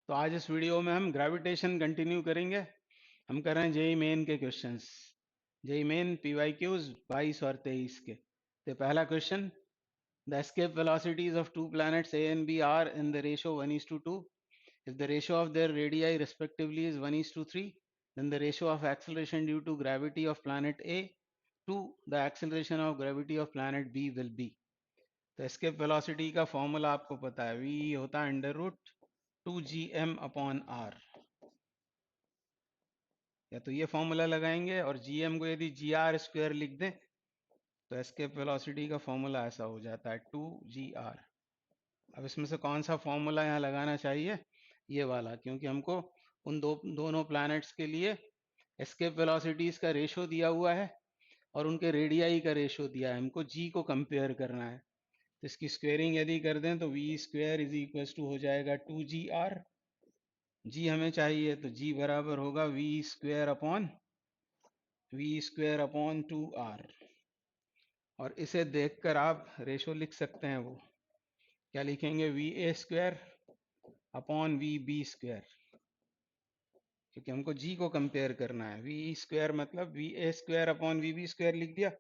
तो आज इस वीडियो में हम ग्रेविटेशन कंटिन्यू करेंगे। हम कर रहे हैं जेई मेन के क्वेश्चंस। जेई मेन PYQs 22 और 23 के। तो पहला question, the escape velocities of two planets A and B are in the ratio 1:2. If the ratio of their radii respectively is 1:3, then the ratio of acceleration due to gravity of planet A to the acceleration of gravity of planet B will be। तो escape velocity का formula आपको पता है, v होता है √2gm/r। या तो ये फॉर्मूला लगाएंगे और gm को यदि gr² लिख दें तो एस्केप वेलोसिटी का फॉर्मूला ऐसा हो जाता है 2gr। अब इसमें से कौन सा फॉर्मूला यहाँ लगाना चाहिए? ये वाला, क्योंकि हमको उन दोनों प्लैनेट्स के लिए एस्केप वेलोसिटीज का रेशो दिया हुआ है और उनके रेडियाई का रेशो दिया है। हमको g को कंपेयर करना है। तो इसकी स्क्वेयरिंग यदि कर दें तो v² हो जाएगा 2gr। g हमें चाहिए तो g बराबर होगा v² अपॉन 2r। और इसे देखकर आप रेशो लिख सकते हैं। वो क्या लिखेंगे? va² अपॉन vb², क्योंकि हमको g को कंपेयर करना है। v² मतलब va² अपॉन vb² लिख दिया।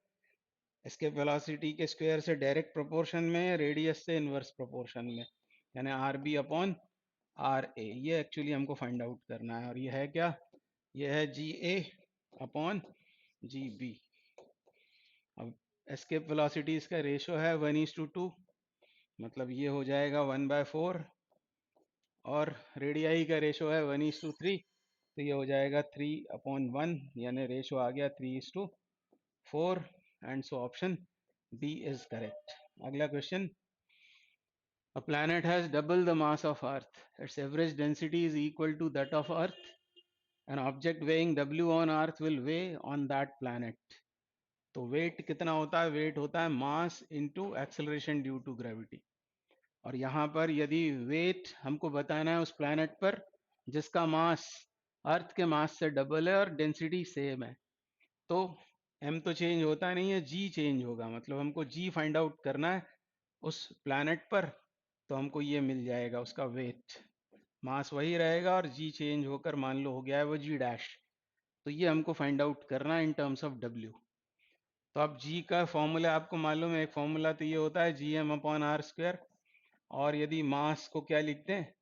एस्केप वेलोसिटी के स्क्वायर से डायरेक्ट प्रोपोर्शन में, रेडियस से इनवर्स प्रोपोर्शन में, यानी rb/ra। ये एक्चुअली हमको फाइंड आउट करना है। और ये है क्या? ये है ga/gb। अब एस्केप वेलोसिटीज का रेशो है 1:2, मतलब ये हो जाएगा 1/4। और रेडियाई का रेशो है 1:3, तो ये हो जाएगा 3/1, यानी रेशो आ गया 3:4। And so option D is correct. अगला question, a planet has double the mass of earth, its average density is equal to that of earth, an object weighing w on earth will weigh on that planet। तो weight कितना होता है? Weight होता है mass into acceleration due to gravity. और यहाँ पर यदि वेट हमको बताना है उस प्लैनेट पर जिसका मास अर्थ के मास से डबल है और डेंसिटी सेम है, तो m तो चेंज होता नहीं है, g चेंज होगा। मतलब हमको g फाइंड आउट करना है उस प्लैनेट पर, तो हमको ये मिल जाएगा उसका वेट। मास वही रहेगा और g चेंज होकर मान लो हो गया है वो g'। तो ये हमको फाइंड आउट करना है इन टर्म्स ऑफ w। तो अब g का फॉर्मूला आपको मालूम है, एक फॉर्मूला तो ये होता है gm/r²। और यदि मास को क्या लिखते हैं?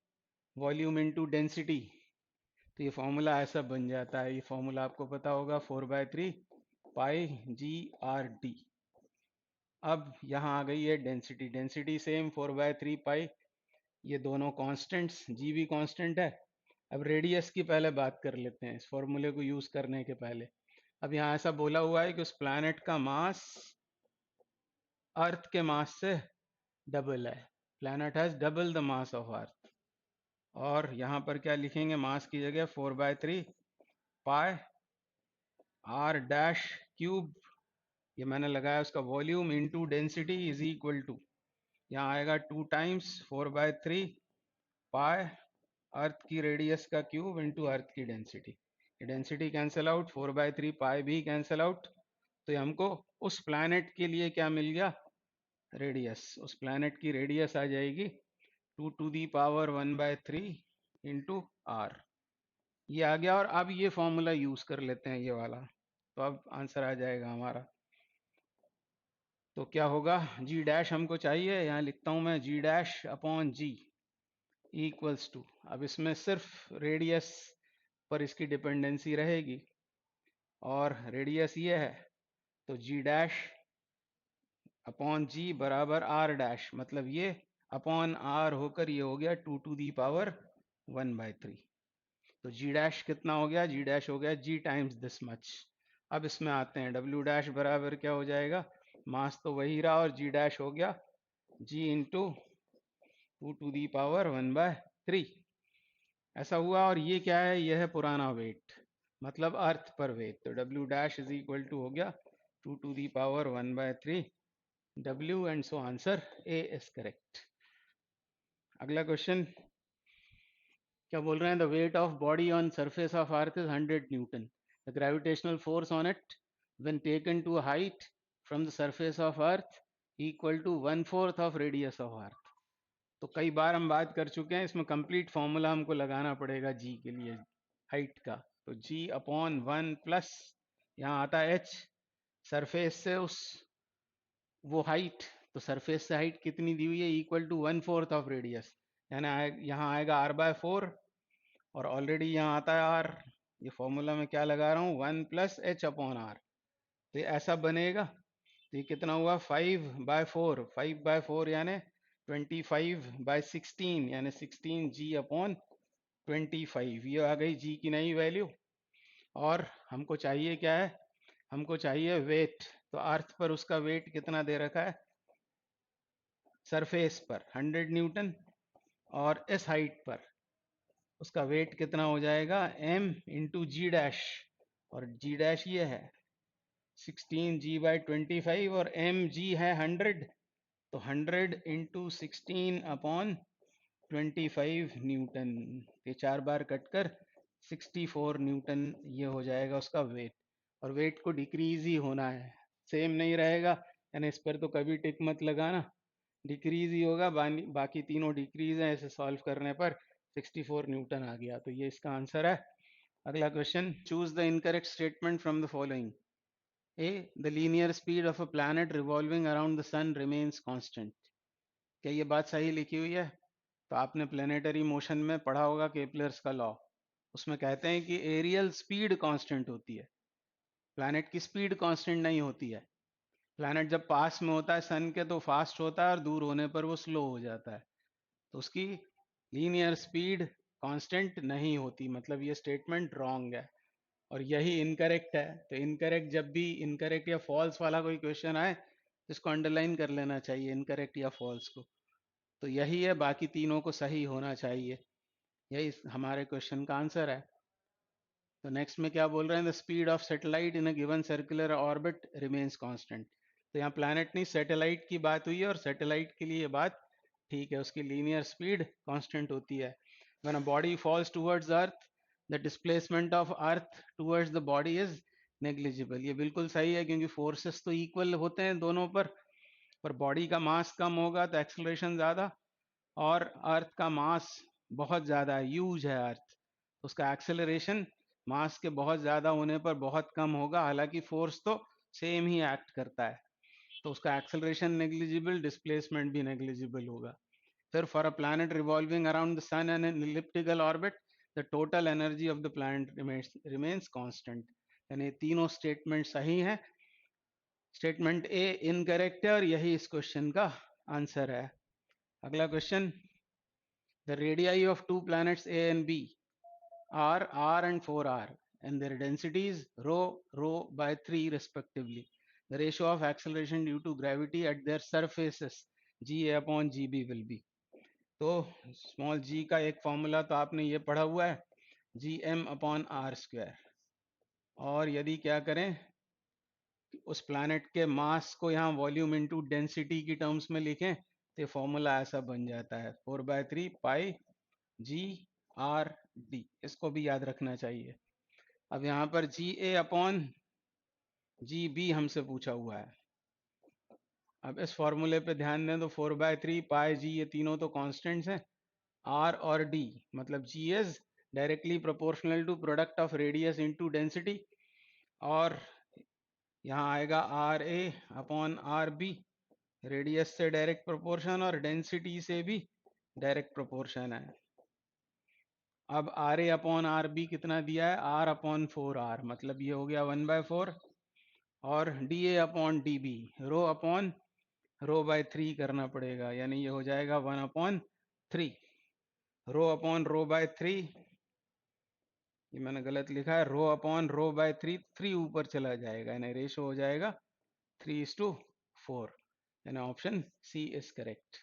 Volume into density. तो ये फॉर्मूला ऐसा बन जाता है। ये फॉर्मूला आपको पता होगा, 4/3 पाई GRD। अब यहाँ आ गई है डेंसिटी। डेंसिटी सेम 4/3 पाई। ये दोनों कांस्टेंट्स, जी भी कांस्टेंट है। अब रेडियस की पहले बात कर लेते हैं इस फॉर्मूले को यूज करने के पहले। अब यहाँ ऐसा बोला हुआ है कि उस प्लैनेट का मास अर्थ के मास से डबल है। Planet has double the mass of अर्थ। और यहाँ पर क्या लिखेंगे? मास की जगह 4/3 पाई r-क्यूब, ये मैंने लगाया उसका volume, into density is equal to, यहाँ आएगा 2 टाइम्स 4/3 पाई अर्थ की रेडियस का क्यूब इनटू अर्थ की डेंसिटी। डेंसिटी कैंसिल आउट, 4/3 पाई भी कैंसिल आउट। तो ये हमको उस प्लैनेट के लिए क्या मिल गया? रेडियस। उस प्लैनेट की रेडियस आ जाएगी 2⁻⁴ इंटू आर। ये आ गया। और अब ये फॉर्मूला यूज कर लेते हैं, ये वाला। तो अब आंसर आ जाएगा हमारा। तो क्या होगा? g' हमको चाहिए, यहाँ लिखता हूं मैं g'/g इक्वल्स टू। अब इसमें सिर्फ रेडियस पर इसकी डिपेंडेंसी रहेगी और रेडियस ये है, तो g'/g बराबर r', मतलब ये अपॉन r होकर ये हो गया 2⁻⁴। तो g' कितना हो गया? g' हो गया g टाइम्स दिस मच। अब इसमें आते हैं, w' बराबर क्या हो जाएगा? मास तो वही रहा और g' हो गया g इंटू 2⁻⁴ ऐसा हुआ। और ये क्या है? ये है पुराना वेट, मतलब अर्थ पर वेट। तो w' इज इक्वल टू हो गया 2⁻⁴ w। And so answer A is correct. अगला क्वेश्चन क्या बोल रहे हैं? The weight of body on surface of earth is 100 newton. The gravitational force on it when taken to height from the surface of earth equal to 1/4 of radius of earth. तो कई बार हम बात कर चुके हैं, इसमें कंप्लीट फॉर्मूला हमको लगाना पड़ेगा जी के लिए, हाइट का। तो जी अपॉन 1 प्लस यहाँ आता है एच, सरफेस से उस वो हाइट, तो सरफेस से हाइट कितनी दी हुई है, इक्वल टू 1/4 ऑफ रेडियस, यानी यहाँ आएगा r/4, और ऑलरेडी यहाँ आता है r, ये फॉर्मूला में क्या लगा रहा हूँ, 1 प्लस एच अपॉन आर। तो ये ऐसा बनेगा। तो ये कितना हुआ, 5/4, 5/4 यानी 25/16, यानी 16 g अपॉन 25, ये आ गई जी की नई वैल्यू। और हमको चाहिए क्या है, हमको चाहिए वेट। तो अर्थ पर उसका वेट कितना दे रखा है, सरफेस पर 100 न्यूटन, और इस हाइट पर उसका वेट कितना हो जाएगा, m इंटू जी डैश, और जी डैश ये है 16g/25, और mg है 100, तो 100 इंटू 16/25 न्यूटन। ये 4 बार कटकर 64 न्यूटन ये हो जाएगा उसका वेट। और वेट को डिक्रीज ही होना है, सेम नहीं रहेगा, यानी इस पर तो कभी टिक मत लगाना, डिक्रीज ही होगा। बाकी तीनों डिक्रीज हैं, इसे सॉल्व करने पर 64 न्यूटन आ गया। तो ये इसका आंसर है। अगला question, choose the incorrect statement from the following. A, the linear speed of a planet revolving around the sun remains constant. क्या ये बात सही लिखी हुई है? तो आपने प्लेनेटरी मोशन में पढ़ा होगा केपलर्स का लॉ, उसमें कहते हैं कि एरियल स्पीड कांस्टेंट होती है, प्लैनेट की स्पीड कांस्टेंट नहीं होती है। प्लैनेट जब पास में होता है सन के तो फास्ट होता है, और दूर होने पर वो स्लो हो जाता है, तो उसकी लीनियर स्पीड कांस्टेंट नहीं होती, मतलब ये स्टेटमेंट रॉन्ग है, और यही इनकरेक्ट है। तो इनकरेक्ट, जब भी इनकरेक्ट या फॉल्स वाला कोई क्वेश्चन आए, इसको अंडरलाइन कर लेना चाहिए, इनकरेक्ट या फॉल्स को। तो यही है, बाकी तीनों को सही होना चाहिए, यही हमारे क्वेश्चन का आंसर है। तो नेक्स्ट में क्या बोल रहे हैं, the speed of satellite in a given circular orbit remains constant. तो यहाँ प्लैनेट नहीं, सैटेलाइट की बात हुई है, और सैटेलाइट के लिए ये बात ठीक है, उसकी लीनियर स्पीड कांस्टेंट होती है। When a body false towards earth, the displacement of earth towards the body is negligible. ये बिल्कुल सही है, क्योंकि फोर्सेस तो इक्वल होते हैं दोनों पर बॉडी का मास कम होगा तो एक्सेलरेशन ज़्यादा, और अर्थ का मास बहुत ज़्यादा है, ह्यूज है अर्थ, तो उसका एक्सेलरेशन मास के बहुत ज़्यादा होने पर बहुत कम होगा, हालांकि फोर्स तो सेम ही एक्ट करता है, तो उसका एक्सेलरेशन नेग्लिजिबल, डिस्प्लेसमेंट भी नेग्लिजिबल होगा। फिर for a planet revolving around the sun and an elliptical orbit, the total energy of the planet remains constant. यानी तीनों स्टेटमेंट सही हैं, स्टेटमेंट ए इनकरेक्ट है, और यही इस क्वेश्चन का आंसर है। अगला question, the radii of two planets A and B are r and 4r, and their densities rho by 3 respectively. The ratio of acceleration due to gravity at their surfaces ga upon gb will be. तो small g का एक formula तो आपने ये पढ़ा हुआ है, gm upon r square, और यदि क्या करें, उस प्लैनेट के मास को यहाँ वॉल्यूम इनटू डेंसिटी की टर्म्स में लिखें, तो फॉर्मूला ऐसा बन जाता है 4/3 पाई जी आर डी, इसको भी याद रखना चाहिए। अब यहाँ पर जी ए अपॉन जी बी हमसे पूछा हुआ है। अब इस फॉर्मूले पे ध्यान दें तो 4/3 पाई जी, ये तीनों तो कांस्टेंट्स हैं, आर और डी, मतलब G is directly proportional to product of radius into density, और यहाँ आएगा R A upon R B, radius से डायरेक्ट प्रोपोर्शन और डेंसिटी से भी डायरेक्ट प्रोपोर्शन है। अब R A upon R B कितना दिया है, आर अपॉन 4r, मतलब ये हो गया 1/4, और D A upon D B, रो/3 करना पड़ेगा, यानी ये हो जाएगा 1/3, रो/3, ये मैंने गलत लिखा है, रो/3, 3 ऊपर चला जाएगा, यानी रेशो हो जाएगा 3:4, यानी option C is correct.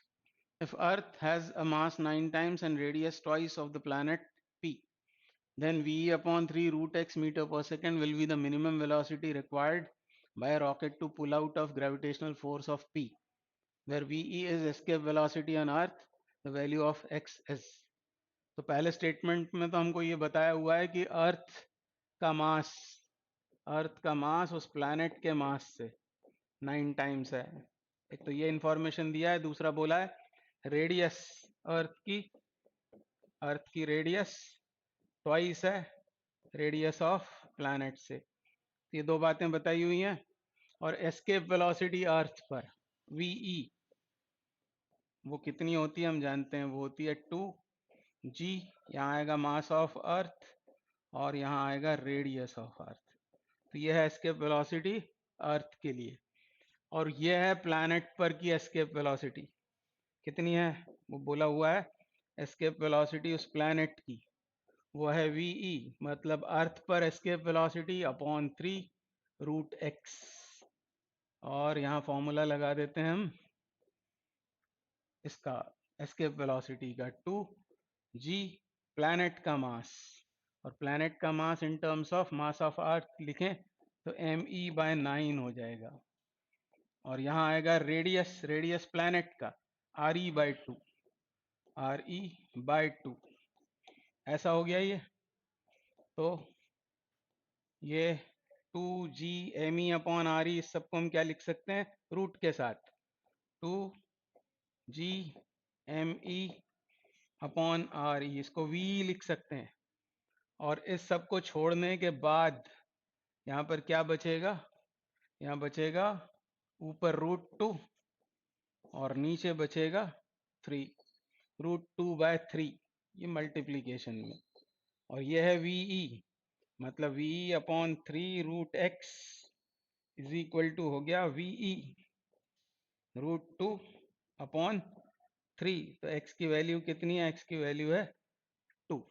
If Earth has a mass 9 times and radius twice of the planet P, then VE upon 3 root x meter per second will be the minimum velocity required by a rocket to pull out of gravitational force of P, where VE is escape velocity on Earth, the value of x is. तो पहले statement में तो हमको ये बताया हुआ है कि का मास अर्थ का मास उस प्लैनेट के मास से 9 टाइम्स है। एक तो ये इंफॉर्मेशन दिया है, दूसरा बोला है रेडियस अर्थ की रेडियस ट्वाइस है रेडियस ऑफ प्लैनेट से। ये दो बातें बताई हुई हैं। और एस्केप वेलोसिटी अर्थ पर वीई वो कितनी होती है हम जानते हैं, वो होती है 2g। यहाँ आएगा मास ऑफ अर्थ और यहाँ आएगा रेडियस ऑफ अर्थ। तो ये है एस्केप वेलोसिटी अर्थ के लिए। और ये है प्लैनेट पर की एस्केप वेलोसिटी कितनी है, वो बोला हुआ है एस्केप वेलोसिटी उस प्लैनेट की वो है वीई, मतलब अर्थ पर एस्केप वेलोसिटी अपॉन 3√x। और यहाँ फॉर्मूला लगा देते हैं हम इसका एस्केप वेलोसिटी का 2g प्लैनेट का मास, और प्लैनेट का mass in terms of mass of earth लिखें तो me/9 हो जाएगा। और यहाँ आएगा रेडियस प्लैनेट का re/2 re/2 ऐसा हो गया ये। तो ये 2g me/re इस सबको हम क्या लिख सकते हैं रूट के साथ 2g me/re इसको v लिख सकते हैं। और इस सब को छोड़ने के बाद यहाँ पर क्या बचेगा, यहाँ बचेगा ऊपर √2 और नीचे बचेगा 3 √2/3 ये मल्टीप्लीकेशन में। और ये है वीई, मतलब VE/3√x इज इक्वल टू हो गया VE√2/3। तो x की वैल्यू कितनी है, x की वैल्यू है 2।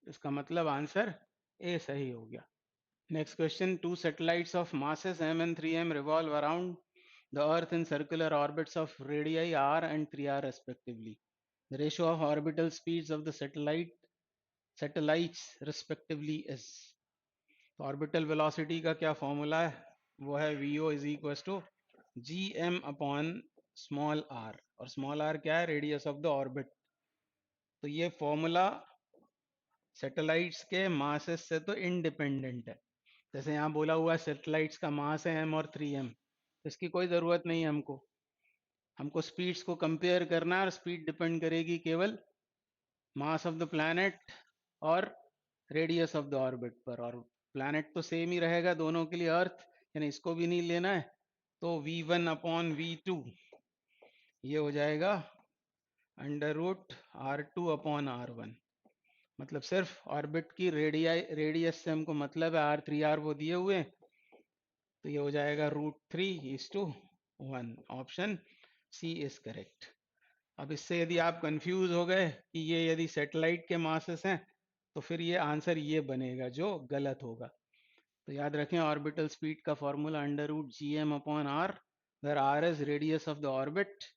इसका मतलब आंसर ए सही हो गया। Next question, 2 satellites of masses m and 3m revolve around the earth in circular orbits of radii r and 3r respectively. The ratio of orbital speeds of the satellites respectively is. तो orbital velocity का क्या formula है, वो है vo is equal to gm upon small r, और small r क्या है, radius of the orbit. तो ये फॉर्मूला सैटेलाइट्स के मासेस से तो इंडिपेंडेंट है। जैसे यहाँ बोला हुआ सैटेलाइट्स का मास है m और 3m, तो इसकी कोई ज़रूरत नहीं है हमको स्पीड्स को कंपेयर करना है, और स्पीड डिपेंड करेगी केवल मास ऑफ द प्लैनेट और रेडियस ऑफ द ऑर्बिट पर। और प्लैनेट तो सेम ही रहेगा दोनों के लिए, अर्थ यानी इसको भी नहीं लेना है। तो v1/v2 ये हो जाएगा √r2/r1, मतलब सिर्फ ऑर्बिट की रेडियस से हमको मतलब है, r3r वो दिए हुए हैं, तो ये हो जाएगा √3:1। Option C is correct. अब इससे यदि आप कंफ्यूज हो गए कि ये यदि सैटेलाइट के मासेस हैं तो फिर ये आंसर ये बनेगा जो गलत होगा। तो याद रखें ऑर्बिटल स्पीड का formula √gm/r, where r is radius of the orbit,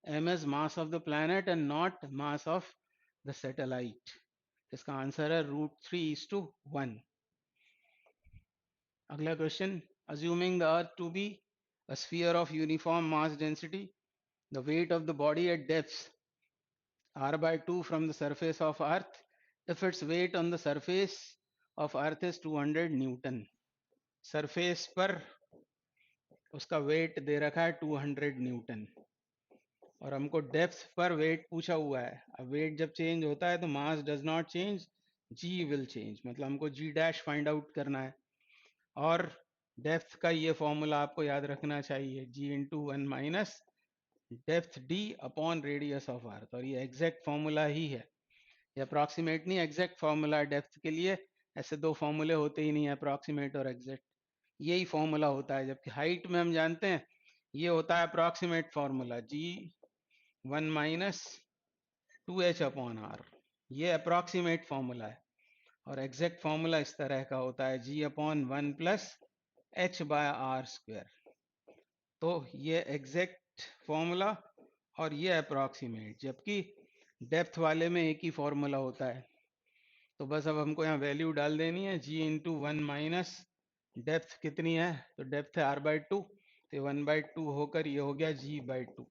m is mass of the planet and not mass of the satellite। इसका आंसर है √3:1। अगला question, assuming the earth to be a sphere of uniform mass density, the weight of the body at depths r/2 from the surface of earth if its weight on the surface of earth is 200 Newton. Surface पर उसका wait दे रखा है 200 Newton, और हमको depth पर wait पूछा हुआ है। अब वेट जब चेंज होता है तो mass does not change, G will change, मतलब हमको जी डैश फाइंड आउट करना है। और डेप्थ का ये फॉर्मूला आपको याद रखना चाहिए, g/1 - depth d upon radius of अर्थ। और ये एग्जैक्ट फॉर्मूला ही है, ये अप्रॉक्सीमेट नहीं, एग्जैक्ट फॉर्मूला है डेप्थ के लिए। ऐसे दो फॉर्मूले होते ही नहीं है, अप्रॉक्सीमेट और एग्जैक्ट, यही फॉर्मूला होता है। जबकि हाइट में हम जानते हैं ये होता है अप्रॉक्सीमेट फॉर्मूला g1 - 2h/r, ये अप्रॉक्सीमेट फॉर्मूला है। और एग्जैक्ट फॉर्मूला इस तरह का होता है g/1 + h/r²। तो ये एग्जैक्ट फॉर्मूला और ये अप्रॉक्सीमेट, जबकि डेप्थ वाले में एक ही फॉर्मूला होता है। तो बस अब हमको यहाँ वैल्यू डाल देनी है, g/1 - डेप्थ कितनी है, तो डेप्थ है r/2, तो 1/2 होकर ये हो गया g/2,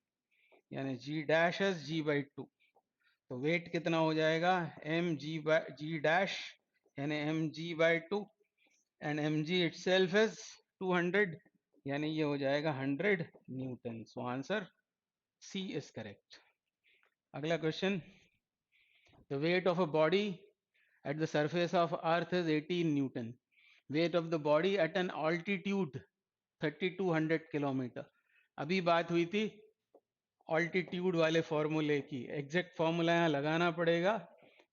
यानी g डैश is g/2। तो वेट कितना हो जाएगा mg डैश, यानी mg/2, and mg itself is 200, यानी ये हो जाएगा 100 newton. So answer C is correct. अगला question, the weight of a body at the surface of earth is 18 newton. Weight of the body at an altitude 3200 kilometre. अभी बात हुई थी altitude वाले फॉर्मूले की, एग्जैक्ट फॉर्मूला यहाँ लगाना पड़ेगा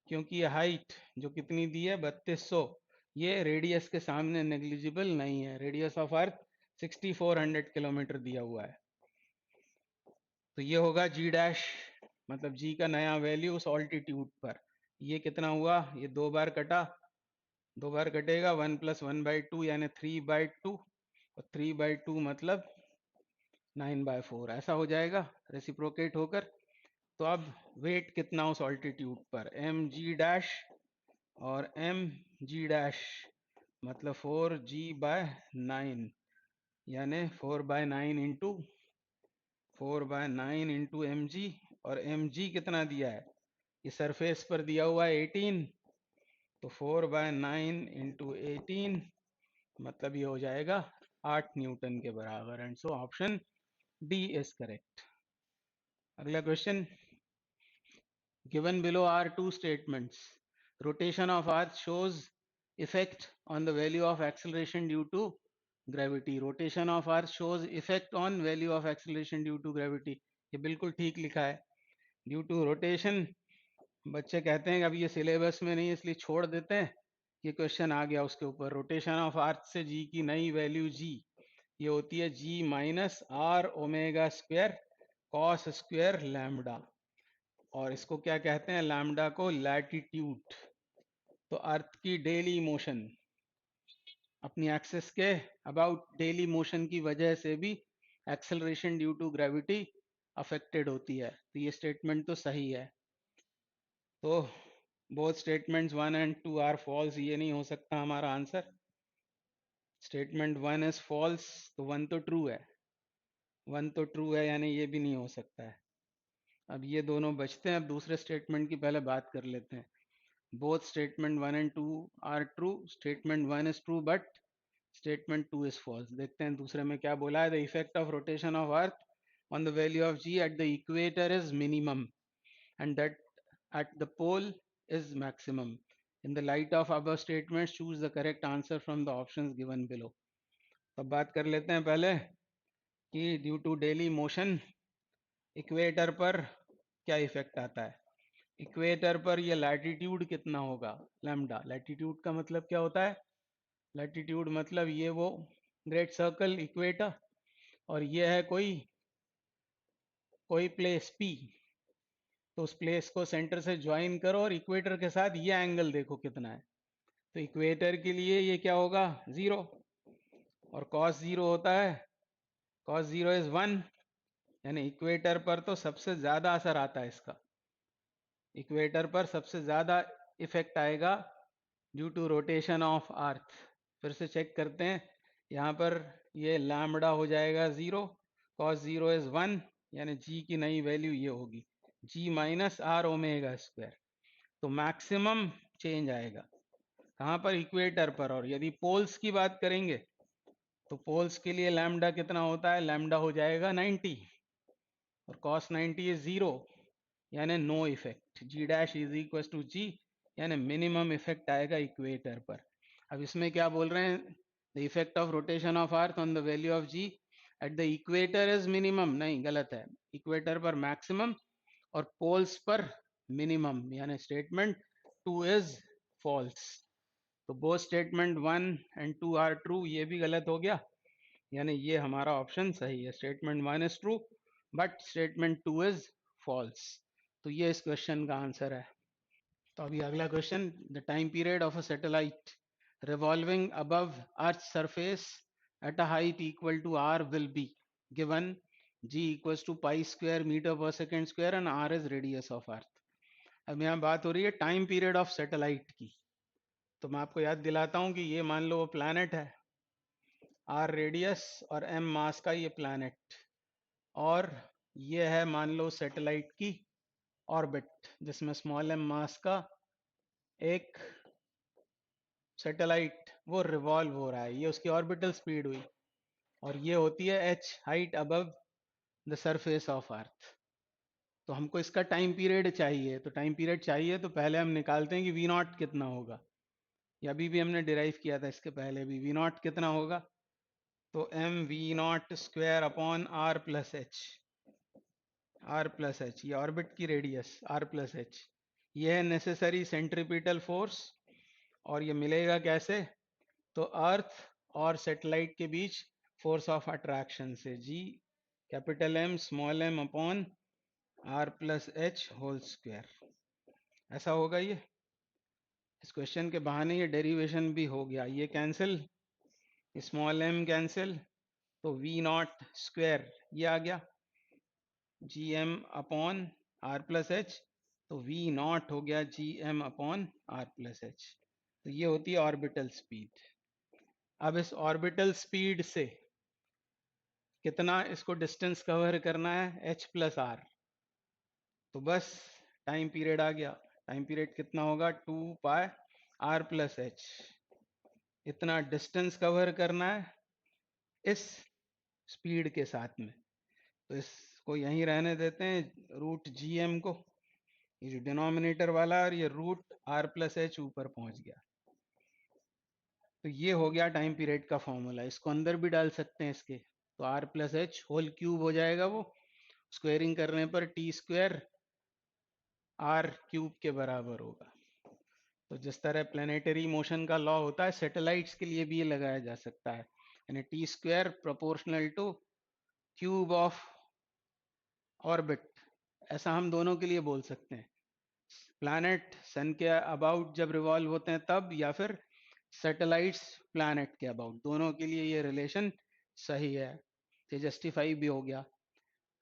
क्योंकि ये हाइट जो कितनी दी है 3200, ये रेडियस के सामने नेग्लिजिबल नहीं है. रेडियस ऑफ अर्थ 6400 किलोमीटर दिया हुआ है. तो ये होगा जी डैश, मतलब जी का नया वैल्यू उस ऑल्टीट्यूड पर. ये कितना हुआ, ये दो बार कटा, दो बार कटेगा, 1+1/2 यानी 3/2, और 3/2 मतलब 9/4 ऐसा हो जाएगा रेसिप्रोकेट होकर. तो अब वेट कितना उस ऑल्टीट्यूड पर, एम जी डैश और एम जी डैश मतलब 4g/9, यानी 4/9 इंटू 4/9 इंटू एम जी. और एम जी कितना दिया है, ये सरफेस पर दिया हुआ है 18, तो 4/9 इंटू 18 मतलब ये हो जाएगा 8 न्यूटन के बराबर. And so option D is correct. अगला question, given below are two statements. Rotation of earth shows effect on the value of acceleration due to gravity. Rotation of earth shows effect on value of acceleration due to gravity. ये बिल्कुल ठीक लिखा है. Due to rotation, बच्चे कहते हैं कि अभी ये सिलेबस में नहीं है इसलिए छोड़ देते हैं, ये क्वेश्चन आ गया उसके ऊपर. रोटेशन ऑफ अर्थ से जी की नई वैल्यू जी, ये होती है G minus R omega square cos square lambda. और इसको क्या कहते हैं, लैम्डा को लैटिट्यूड. तो अर्थ की डेली मोशन अपनी एक्सिस के अबाउट डेली मोशन की वजह से भी acceleration due to gravity affected होती है. तो ये स्टेटमेंट तो सही है. तो both statements 1 and 2 are false, ये नहीं हो सकता हमारा आंसर. स्टेटमेंट 1 इज फॉल्स, तो 1 तो ट्रू है, 1 तो ट्रू है यानी ये भी नहीं हो सकता है. अब ये दोनों बचते हैं. अब दूसरे स्टेटमेंट की पहले बात कर लेते हैं. Both statement 1 and 2 are true. Statement 1 is true but statement 2 is false. देखते हैं दूसरे में क्या बोला है. The effect of rotation of earth on the value of g at the equator is minimum and that at the pole is maximum. In the light of above statements, choose the correct answer from the options given below. अब बात कर लेते हैं पहले कि due to daily motion equator पर क्या effect आता है. इक्वेटर पर ये लैटिट्यूड कितना होगा, लैम्डा. लैटिट्यूड का मतलब क्या होता है, लैटिट्यूड मतलब ये वो ग्रेट सर्कल इक्वेटर, और ये है कोई प्लेस P. तो उस प्लेस को सेंटर से ज्वाइन करो और इक्वेटर के साथ ये एंगल देखो कितना है. तो इक्वेटर के लिए ये क्या होगा, 0, और कॉस 0 होता है, कॉस 0 इज 1, यानी इक्वेटर पर तो सबसे ज्यादा असर आता है इसका. इक्वेटर पर सबसे ज्यादा इफेक्ट आएगा due to rotation of earth. फिर से चेक करते हैं. यहाँ पर ये लैम्बडा हो जाएगा 0, कॉस 0 इज 1, यानी जी की नई वैल्यू ये होगी जी माइनस आर ओमेगा स्क्वायर. तो मैक्सिमम चेंज आएगा कहाँ पर, इक्वेटर पर. और यदि पोल्स की बात करेंगे तो पोल्स के लिए लैम्डा कितना होता है, लैम्डा हो जाएगा 90, और कॉस 90 इज 0, यानी no effect. G dash is equal to G, यानी मिनिमम इफेक्ट आएगा इक्वेटर पर. अब इसमें क्या बोल रहे हैं, the effect of rotation of earth on the value of g at the equator is minimum. नहीं, गलत है. इक्वेटर पर मैक्सिमम और पोल्स पर मिनिमम, यानी स्टेटमेंट 2 इज फॉल्स. तो both statement 1 and 2 are true, ये भी गलत हो गया, यानी ये हमारा ऑप्शन सही है. Statement 1 is true but statement 2 is false. तो ये इस क्वेश्चन का आंसर है. तो अभी अगला question, the time period of a satellite revolving above Earth's surface at a height equal to r will be given. G equals to pi square meter per second square and r is radius of Earth. अब यहाँ बात हो रही है time period of satellite की. तो मैं आपको याद दिलाता हूँ कि ये मान लो वो प्लैनेट है, r रेडियस और m मास का ये प्लैनेट, और ये है मान लो सैटेलाइट की ऑर्बिट जिसमें स्मॉल m मास का एक सैटेलाइट वो रिवॉल्व हो रहा है. ये उसकी ऑर्बिटल स्पीड हुई, और ये होती है h height above the surface of earth. तो हमको इसका टाइम पीरियड चाहिए, तो टाइम पीरियड चाहिए तो पहले हम निकालते हैं कि वी नॉट कितना होगा। ये अभी भी हमने डिराइव किया था, इसके पहले भी वी नॉट कितना होगा, तो m v nought square upon R plus H. R plus H ये ऑर्बिट की रेडियस, आर प्लस एच ये है नेसेसरी सेंट्रीपिटल फोर्स। और ये मिलेगा कैसे, तो अर्थ और सैटेलाइट के बीच फोर्स ऑफ अट्रैक्शन से, G capital M small M upon R plus H whole square. ऐसा होगा ये। इस क्वेश्चन के बहाने ये डेरिवेशन भी हो गया, ये कैंसिल, स्मॉल एम कैंसिल, तो वी नॉट स्क्वायर ये आ गया, g M upon R plus H, तो वी नॉट हो गया g M upon R plus H. तो ये होती है ऑर्बिटल स्पीड। अब इस ऑर्बिटल स्पीड से कितना इसको डिस्टेंस कवर करना है, एच प्लस आर, तो बस टाइम पीरियड आ गया। टाइम पीरियड कितना होगा, 2 पाई आर प्लस एच, इतना डिस्टेंस कवर करना है इस स्पीड के साथ में। तो इसको यहीं रहने देते हैं, रूट जी एम को, ये जो डिनोमिनेटर वाला और ये रूट आर प्लस एच ऊपर पहुंच गया। तो ये हो गया टाइम पीरियड का फॉर्मूला। इसको अंदर भी डाल सकते हैं इसके, तो R plus H whole cube हो जाएगा, वो स्क्वेयरिंग करने पर टी स्क्वायर आर क्यूब के बराबर होगा। तो जिस तरह प्लेनेटरी मोशन का लॉ होता है, सैटेलाइट्स के लिए भी ये लगाया जा सकता है, यानी T square proportional two cube of orbit, ऐसा हम दोनों के लिए बोल सकते हैं। प्लैनेट सन के अबाउट जब रिवॉल्व होते हैं तब, या फिर सैटेलाइट्स प्लैनेट के अबाउट, दोनों के लिए ये रिलेशन सही है। ये जस्टिफाई भी हो गया।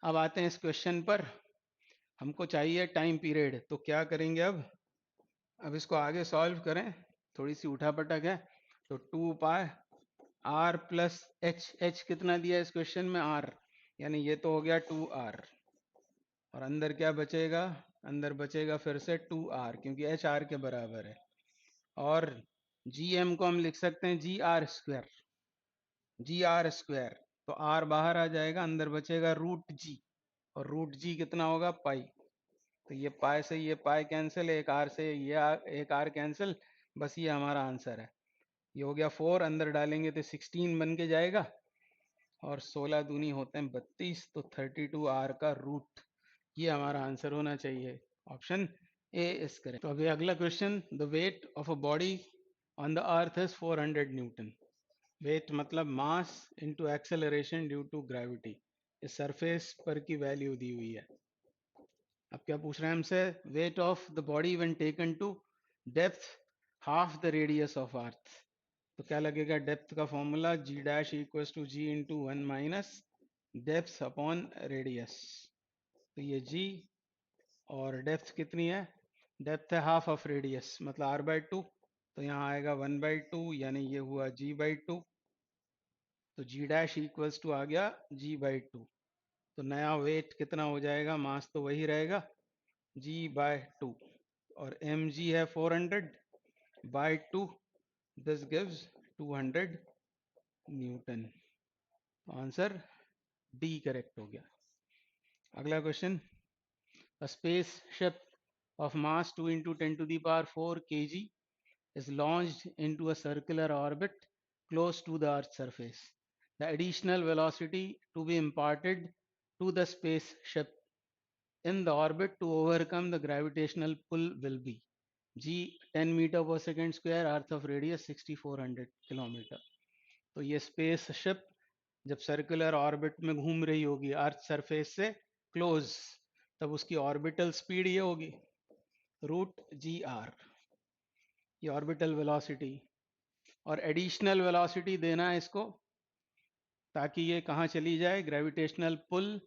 अब आते हैं इस क्वेश्चन पर, हमको चाहिए टाइम पीरियड, तो क्या करेंगे अब इसको आगे सॉल्व करें, थोड़ी सी उठापटक है। तो 2 पाई आर प्लस एच, एच कितना दिया है इस क्वेश्चन में, आर, यानी ये तो हो गया 2 आर, और अंदर क्या बचेगा, अंदर बचेगा फिर से 2 आर, क्योंकि एच आर के बराबर है। और जी एम को हम लिख सकते हैं जी are square, G are square, तो आर बाहर आ जाएगा, अंदर बचेगा रूट जी, और रूट जी कितना होगा, पाई। तो ये पाई से ये पाई कैंसिल, एक आर से ये एक आर कैंसिल, बस ये हमारा आंसर है। ये हो गया 4, अंदर डालेंगे तो 16 बन के जाएगा, और 16 दूनी होते हैं 32, तो 32 आर का रूट, ये हमारा आंसर होना चाहिए। Option A is correct. तो अभी अगला question, the weight of a body on the earth is 400 newton. Weight मतलब mass into acceleration due to gravity, इस सरफेस पर की वैल्यू दी हुई है। अब क्या पूछ रहे हैं हमसे, weight of the body when taken to depth half the radius of earth. तो क्या लगेगा, डेप्थ का formula g dash equals to g into 1 minus depth upon radius. तो ये जी, और डेप्थ कितनी है, डेप्थ है हाफ ऑफ रेडियस मतलब r/2, तो यहाँ आएगा 1/2, यानी ये हुआ g/2। तो जी डैश इक्वल्स टू आ गया g/2। तो नया वेट कितना हो जाएगा, मास तो वही रहेगा g/2, और mg है 400/2, this gives 200 Newton. Answer D correct हो गया। अगला question, a spaceship of mass 2 into 10 to the power 4 kg is launched into a circular orbit close to the Earth's surface. The additional velocity to be imparted to the spaceship in the orbit to overcome the gravitational pull will be g 10 meter per second square, earth of radius 6400 kilometre. तो ये spaceship जब circular orbit में घूम रही होगी earth surface से close, तब उसकी ऑर्बिटल स्पीड ये होगी रूट जी आर, ये ऑर्बिटल वेलोसिटी, और एडिशनल वेलोसिटी देना है इसको ताकि ये कहाँ चली जाए, ग्रेविटेशनल पुल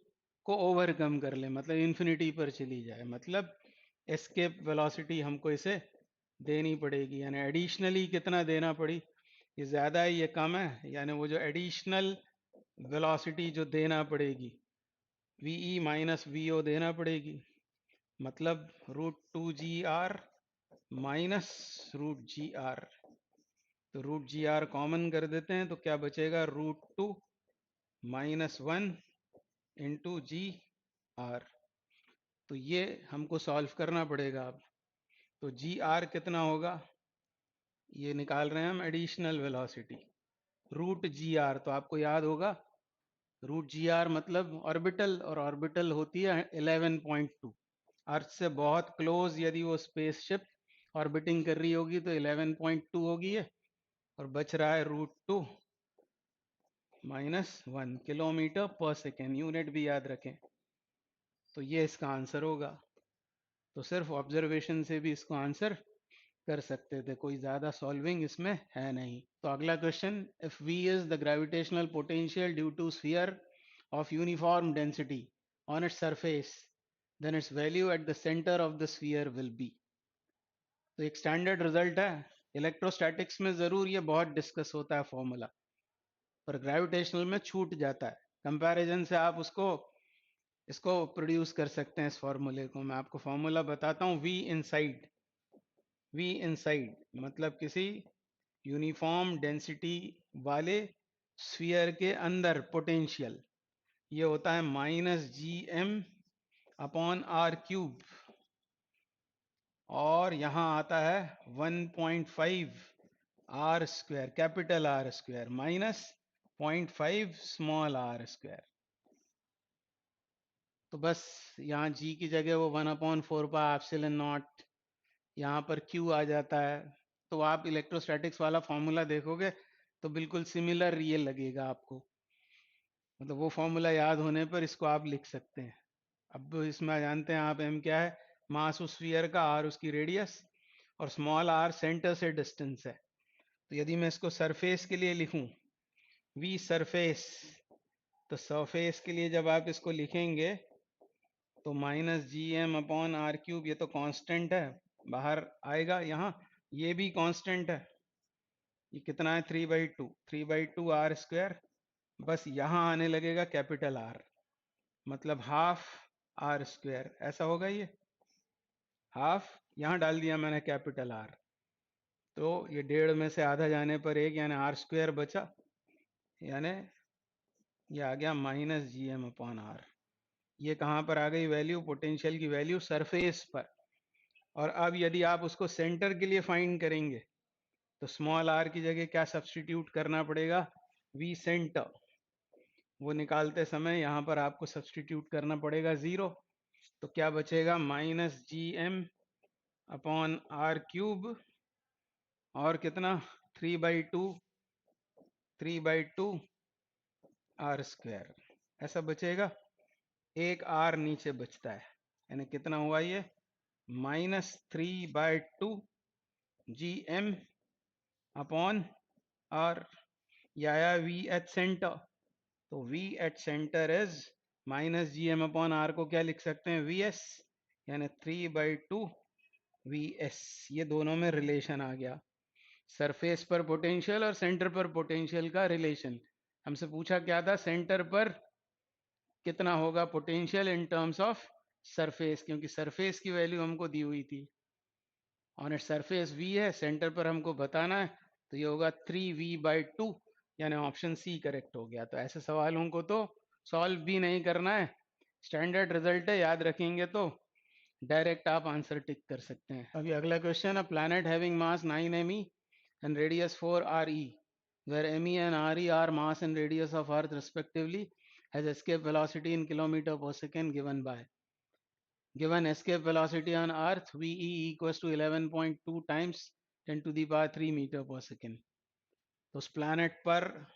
को ओवरकम कर ले, मतलब इन्फिनिटी पर चली जाए, मतलब एस्केप वेलोसिटी हमको इसे देनी पड़ेगी। यानी एडिशनली कितना देना पड़ी, ये ज़्यादा है ये कम है, यानी वो जो एडिशनल वेलोसिटी जो देना पड़ेगी v e minus v o देना पड़ेगी, मतलब √2 GR माइनस √GR। तो √GR कॉमन कर देते हैं, तो क्या बचेगा, √2 माइनस 1 इंटू जी आर। तो ये हमको सॉल्व करना पड़ेगा अब। तो जी आर कितना होगा, ये निकाल रहे हैं हम additional velocity root g R. तो आपको याद होगा रूट जी आर मतलब ऑर्बिटल, और ऑर्बिटल होती है 11.2। अर्थ से बहुत क्लोज यदि वो स्पेसशिप ऑर्बिटिंग कर रही होगी तो 11.2 होगी ये, और बच रहा है √2 -1 किलोमीटर पर सेकेंड। यूनिट भी याद रखें। तो ये इसका आंसर होगा। तो सिर्फ ऑब्जर्वेशन से भी इसको आंसर कर सकते थे, कोई ज्यादा सॉल्विंग इसमें है नहीं। तो अगला question, if V is the gravitational potential due to sphere of uniform density on its surface, then its value at the centre of the sphere will be. तो एक स्टैंडर्ड रिजल्ट है, इलेक्ट्रोस्टैटिक्स में जरूर ये बहुत डिस्कस होता है formula, पर ग्रेविटेशनल में छूट जाता है। कंपैरिजन से आप उसको इसको प्रोड्यूस कर सकते हैं इस फॉर्मूले को। मैं आपको फॉर्मूला बताता हूँ। वी इनसाइड मतलब किसी यूनिफॉर्म डेंसिटी वाले स्फीयर के अंदर पोटेंशियल, ये होता है -gm/r³, और यहां आता है 1.5 R square, capital R square, -0.5 small r square. तो बस यहाँ g की जगह वो 1/4πε0, यहाँ पर q आ जाता है। तो आप इलेक्ट्रोस्टैटिक्स वाला फॉर्मूला देखोगे तो बिल्कुल सिमिलर ये लगेगा आपको, मतलब वो फॉर्मूला याद होने पर इसको आप लिख सकते हैं। अब इसमें जानते हैं आप m क्या है, मास उस स्फीयर का, r उसकी रेडियस, और स्मॉल r सेंटर से डिस्टेंस है। तो यदि मैं इसको सरफेस के लिए लिखूं, v सरफेस, तो सरफेस के लिए जब आप इसको लिखेंगे तो -gm/r³, ये तो कांस्टेंट है, बाहर आएगा यहाँ, ये भी कांस्टेंट है, ये कितना है 3/2, 3/2 आर स्क्वायर। बस यहाँ आने लगेगा कैपिटल आर, मतलब हाफ आर स्क्वायर, ऐसा होगा। ये हाफ यहाँ डाल दिया मैंने कैपिटल आर, तो ये 1.5 में से आधा जाने पर 1, यानी आर स्क्वायर बचा, यानी ये आ गया -gm/r। ये कहाँ पर आ गई वैल्यू, पोटेंशियल की वैल्यू सरफेस पर। और अब यदि आप उसको सेंटर के लिए फाइंड करेंगे तो स्मॉल आर की जगह क्या सब्सटीट्यूट करना पड़ेगा, वी सेंटर। वो निकालते समय यहाँ पर आपको सब्सटीट्यूट करना पड़ेगा 0। तो क्या बचेगा, -gm/r³, और कितना 3/2 आर स्क्वायर, ऐसा बचेगा। एक आर नीचे बचता है, यानी कितना हुआ ये, -3/2 gm/r। या आया वी एच सेंटर, तो V H centre is -gm/r को क्या लिख सकते हैं, वी एस, यानी 3/2 वी एस। ये दोनों में रिलेशन आ गया, सरफेस पर पोटेंशियल और सेंटर पर पोटेंशियल का रिलेशन। हमसे पूछा क्या था, सेंटर पर कितना होगा potential in terms of surface, क्योंकि सरफेस की वैल्यू हमको दी हुई थी, ऑन इट सरफेस v है, सेंटर पर हमको बताना है, तो ये होगा 3v/2, यानी ऑप्शन सी करेक्ट हो गया। तो ऐसे सवालों को तो सॉल्व भी नहीं करना है, स्टैंडर्ड रिजल्ट है, याद रखेंगे तो डायरेक्ट आप आंसर टिक कर सकते हैं। अभी अगला question, a planet having mass 9 me and radius 4 re, where me and re are mass and radius of earth respectively, has escape velocity in kilometer per second given escape velocity on earth ve equals to 11.2 times 10 to the power 3 meter per second। तो उस planet पर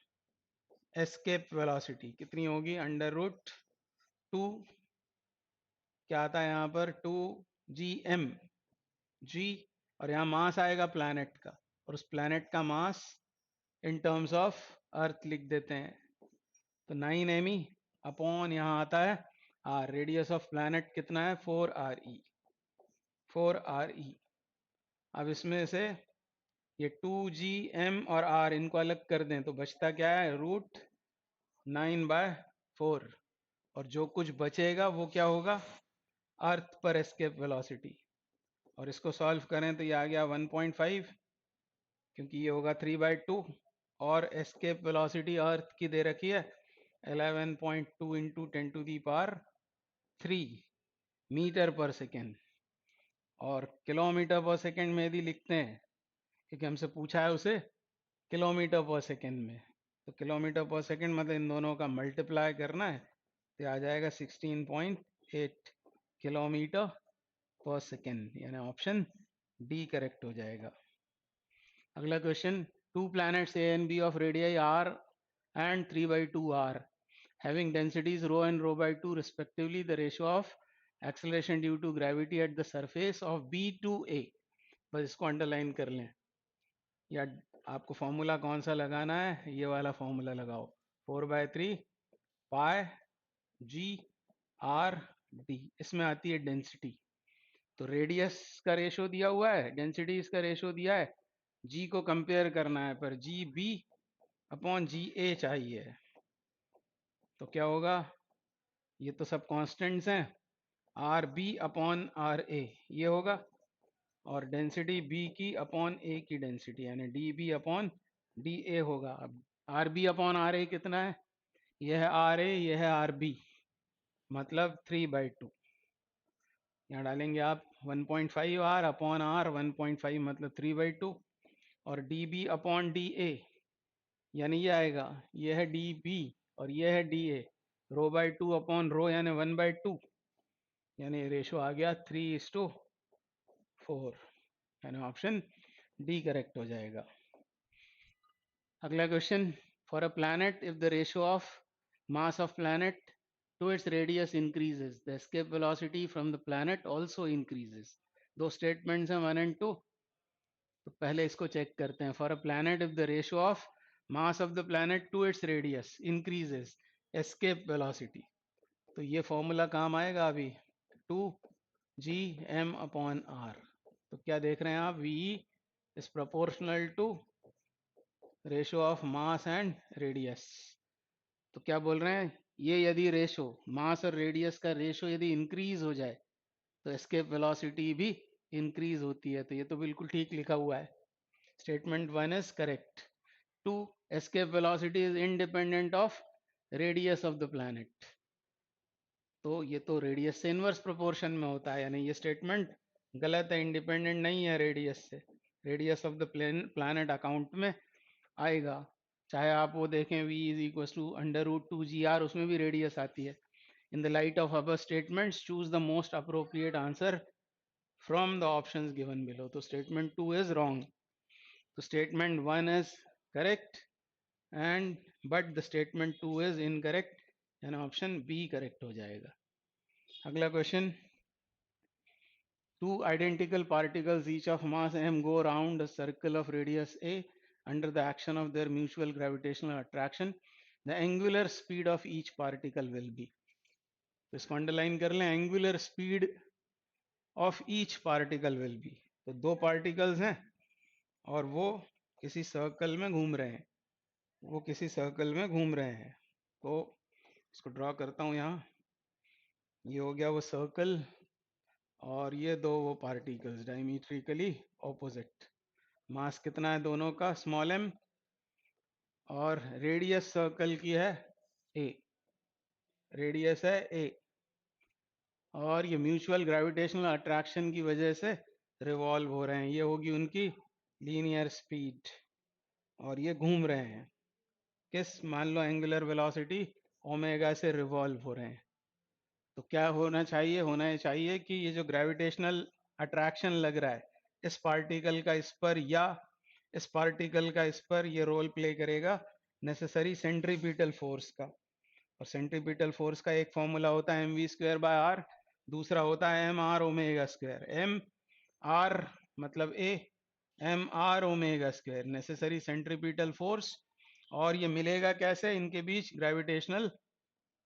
escape velocity कितनी होगी, √2, क्या आता है यहाँ पर 2gm g, और यहाँ मास आएगा प्लैनेट का, और उस प्लैनेट का mass in terms of earth लिख देते हैं। तो 9 me अपॉन यहाँ आता है r, रेडियस ऑफ प्लैनेट कितना है 4re, 4re। अब इसमें से ये 2gm और r इनको अलग कर दें तो बचता क्या है, √9/4, और जो कुछ बचेगा वो क्या होगा, अर्थ पर एस्केप वेलोसिटी। और इसको सॉल्व करें तो ये आ गया 1.5, क्योंकि ये होगा 3/2, और एस्केप वेलोसिटी अर्थ की दे रखी है 11.2 × 10 to the power 3, मीटर पर सेकेंड, और किलोमीटर पर सेकेंड में यदि लिखते हैं, क्योंकि हमसे पूछा है उसे किलोमीटर पर सेकेंड में, तो किलोमीटर पर सेकेंड मतलब इन दोनों का मल्टीप्लाई करना है, तो आ जाएगा 16.8 किलोमीटर पर सेकेंड, यानी ऑप्शन डी करेक्ट हो जाएगा। अगला question, two planets A and B of radii R and 3/2 R having densities rho and rho by 2 respectively, the ratio of acceleration due to gravity at the surface of B to A, बस इसको underline कर लें, या आपको formula कौन सा लगाना है, ये वाला फॉर्मूला लगाओ, 4/3 पाई जी आर डी, इसमें आती है डेंसिटी, तो रेडियस का रेशो दिया हुआ है, डेंसिटी इसका रेशो दिया है, जी को कंपेयर करना है, पर जी बी अपॉन जी ए चाहिए, तो क्या होगा, ये तो सब कांस्टेंट्स हैं, R B upon R A ये होगा, और डेंसिटी बी की अपॉन ए की डेंसिटी, यानी D B upon D A होगा। अब R B upon R A कितना है, यह है आर ए, यह है आर बी, मतलब 3/2, यहाँ डालेंगे आप 1.5 आर अपॉन आर, 1.5 मतलब 3/2, और D B upon D A, यानी ये आएगा, ये है डी बी और ये है D A, rho by two upon rho यानी 1/2, यानी रेशो आ गया 3:4, यानी ऑप्शन डी करेक्ट हो जाएगा। अगला question, for a planet if the ratio of mass of planet to its radius increases the escape velocity from the planet also increases, दो statements हैं 1 और 2, तो पहले इसको चेक करते हैं। For a planet if the ratio of mass of the planet to its radius increases escape velocity, तो ये फॉर्मूला काम आएगा अभी, 2g m/r, तो क्या देख रहे हैं आप, v is proportional to ratio of mass and radius, तो क्या बोल रहे हैं, ये यदि रेशो मास और रेडियस का रेशो यदि इंक्रीज हो जाए तो एस्केप वेलोसिटी भी इंक्रीज होती है, तो ये तो बिल्कुल ठीक लिखा हुआ है, statement 1 is correct. 2, escape velocity is independent of radius of the planet, तो ये तो रेडियस से इनवर्स प्रोपोर्शन में होता है, यानी ये स्टेटमेंट गलत है, इंडिपेंडेंट नहीं है रेडियस से, radius of the planet account में आएगा, चाहे आप वो देखें v is equal to √2gr, उसमें भी रेडियस आती है। इन द लाइट ऑफ अबर statements choose the most appropriate answer from the options given below, तो स्टेटमेंट 2 इज रॉन्ग, तो statement 1 is correct and but the statement 2 is incorrect, यानी option B correct हो जाएगा। अगला question, two identical particles each of mass m go around a circle of radius a under the action of their mutual gravitational attraction, the angular speed of each particle will be, तो इसको underline कर लें, angular speed of each particle will be, तो दो particles हैं और वो किसी सर्कल में घूम रहे हैं, वो किसी सर्कल में घूम रहे हैं, तो इसको ड्रॉ करता हूँ यहाँ, ये हो गया वो सर्कल, और ये दो वो पार्टिकल्स डायमीट्रिकली ऑपोजिट, मास कितना है दोनों का, स्मॉल m, और रेडियस सर्कल की है a, रेडियस है a, और ये म्यूचुअल ग्रेविटेशनल अट्रैक्शन की वजह से रिवॉल्व हो रहे हैं, ये होगी उनकी लीनियर स्पीड, और ये घूम रहे हैं किस, मान लो एंगुलर वेलोसिटी ओमेगा से रिवॉल्व हो रहे हैं, तो क्या होना चाहिए, होना चाहिए कि ये जो ग्रेविटेशनल अट्रैक्शन लग रहा है इस पार्टिकल का इस पर या इस पार्टिकल का इस पर, ये रोल प्ले करेगा नेसेसरी सेंट्रीपिटल फोर्स का, और सेंट्रीपिटल फोर्स का एक फॉर्मूला होता है mv²/r, दूसरा होता है mr⍵², m r मतलब a, mr⍵², necessary centripetal force, और ये मिलेगा कैसे, इनके बीच ग्रेविटेशनल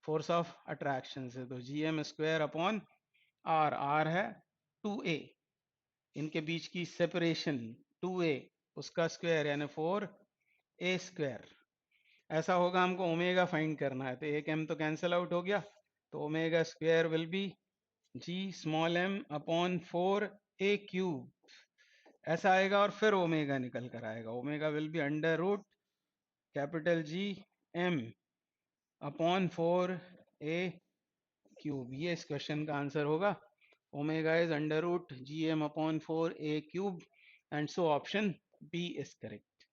फोर्स ऑफ अट्रैक्शन से, तो gm² r, r है 2a, इनके बीच की सेपरेशन 2a उसका स्क्वायर यानी 4a², ऐसा होगा, हमको ओमेगा फाइंड करना है, तो एक m तो कैंसिल आउट हो गया, तो ओमेगा² विल बी g(m)/4a³, ऐसा आएगा, और फिर ओमेगा निकल कर आएगा, ओमेगा विल बी √G(m)/4a³, ये इस क्वेश्चन का आंसर होगा। Omega is under root gm/4a³ and so option B is correct.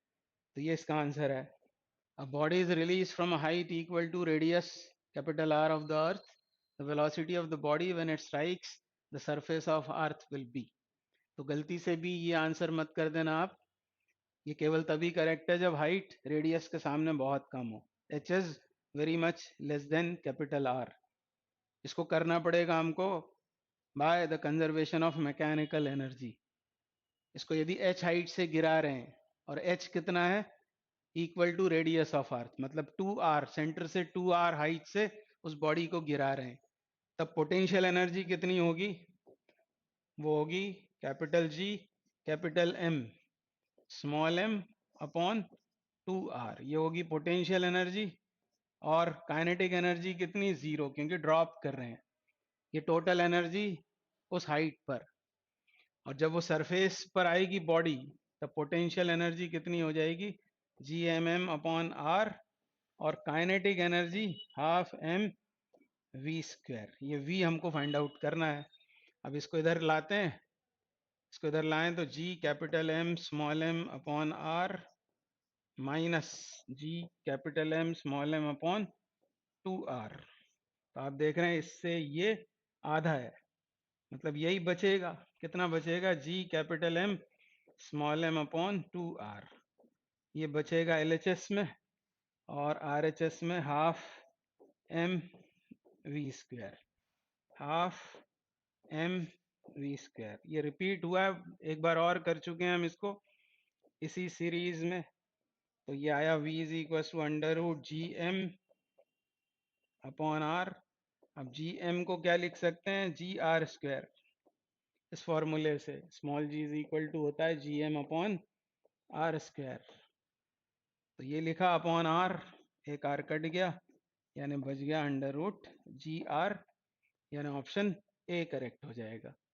तो ये इसका आंसर है। A body is released from a height equal to radius capital R of the earth. The velocity of the body when it strikes the surface of earth will be. तो गलती से भी ये answer मत कर देना आप। ये केवल तभी करेक्ट है जब हाइट रेडियस के सामने बहुत कम हो। H is very much less than capital R. इसको करना पड़ेगा हमको by the conservation of mechanical energy. इसको यदि एच हाइट से गिरा रहे हैं और एच कितना है equal to radius of earth, मतलब 2r, सेंटर से 2r हाइट से उस बॉडी को गिरा रहे हैं, तब पोटेंशियल एनर्जी कितनी होगी? वो होगी capital G capital M small M upon 2r। ये होगी पोटेंशियल एनर्जी। और काइनेटिक एनर्जी कितनी? जीरो, क्योंकि ड्रॉप कर रहे हैं। ये टोटल एनर्जी उस हाइट पर। और जब वो सरफेस पर आएगी बॉडी, तब पोटेंशियल एनर्जी कितनी हो जाएगी? Gmm/r। और kinetic energy half m v square. ये v हमको फाइंड आउट करना है। अब इसको इधर लाते हैं, इसको इधर लाएं तो g capital M small m upon r minus g capital M small m upon 2r। तो आप देख रहे हैं इससे ये आधा है, मतलब यही बचेगा। कितना बचेगा? g capital M small m upon 2r। ये बचेगा LHS में, और RHS में half m v square, half m v square. ये रिपीट हुआ है, एक बार और कर चुके हैं हम इसको इसी सीरीज में। तो ये आया v is equal to under root g M upon r. अब जी एम को क्या लिख सकते हैं? जी आर स्क्वायर। इस फॉर्मूले से small g is equal to होता है G M upon r square. तो ये लिखा अपॉन आर, एक आर कट गया, यानी बच गया अंडर रूट जी आर, यानी ऑप्शन ए करेक्ट हो जाएगा।